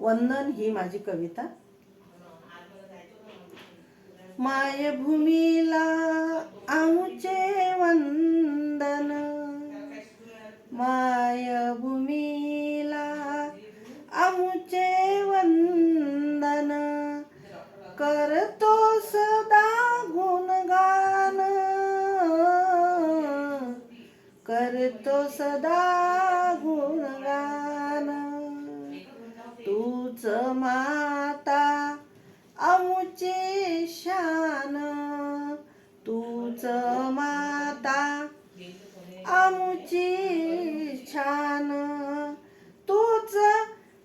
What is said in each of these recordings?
वंदन ही माझी कविता. मायभूमीला आमुचे वंदन, मायभूमीला आमुचे वंदन, करतो सदा गुणगान, करतो सदा गुणगान. तूच माता आमुची शान, तूच माता आमुची शान, तूच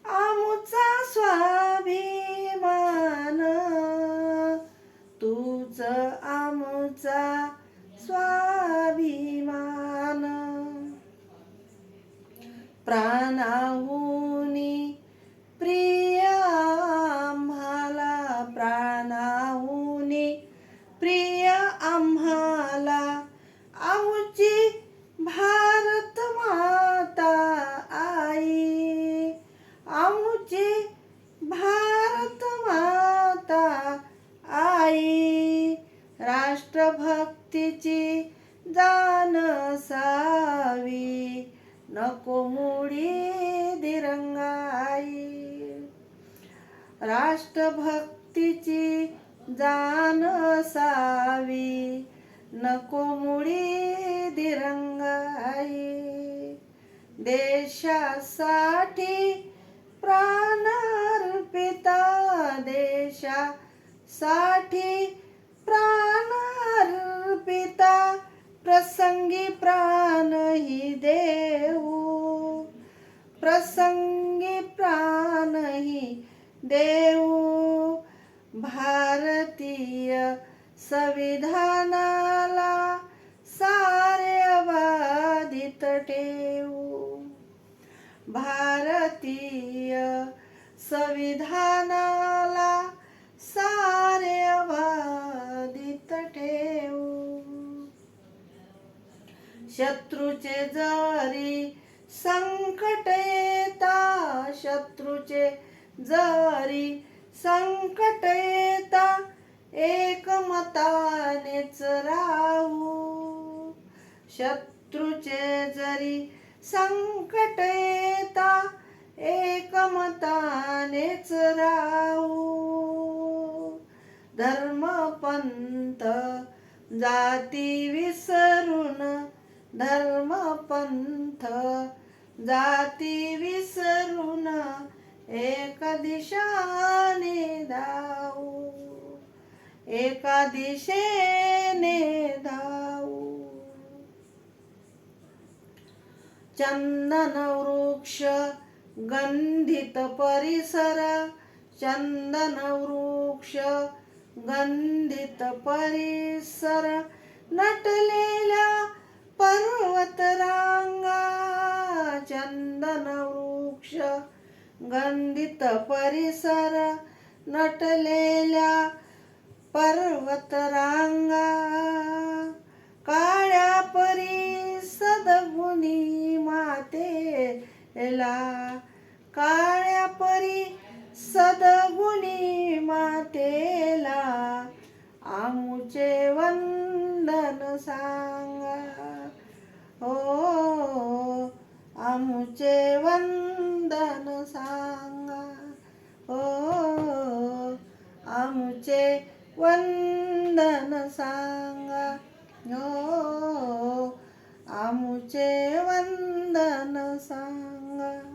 आमुचा स्वाभिमान, तूच आमुचा स्वाभिमान. प्राणाहुनी प्रिय आम्हाला, प्राणाहुनी प्रिय आम्हाला आमुची भारत माता आई, आमुची भारत माता आई. राष्ट्रभक्तीची जाण असावी, नको मुळी दिरंगाई. राष्ट्रभक्तीची जाण असावी, नको मुळी दिरंगाई. देशासाठी प्राण अर्पिता, देशासाठी प्राण अर्पिता, प्रसंगी प्राणही देऊ, प्रसंगी प्राणही देऊ. भारतीय संविधानाला सारे अबाधित ठेवू, भारतीय संविधानाला सारे अबाधित ठेवू. शत्रूचे जरी संकट येता, शत्रूचे जरी संकट येता, एकमतानेच राहू, शत्रूचे जरी संकट येता, एकमतानेच राहू. धर्म पंथ जाती विसरून, धर्म पंथ जाती विसरून, एका दिशाने धावू, एका दिशेने धावू. चंदन वृक्ष गंधित परिसर, चंदन वृक्ष गंधित परिसर, नटलेल्या पर्वत रांगा, चंदन वृक्ष गंधित परिसर, नटलेल्या पर्वत रांगा. काळ्या परी सद्गुणी मातेला, काळ्या परी सद्गुणी मातेला आमुचे वंदन सांगा. हो, आमुचे वंदन सांगा. हो, आमुचे वंदन सांगा. हो, आमुचे वंदन सांगा.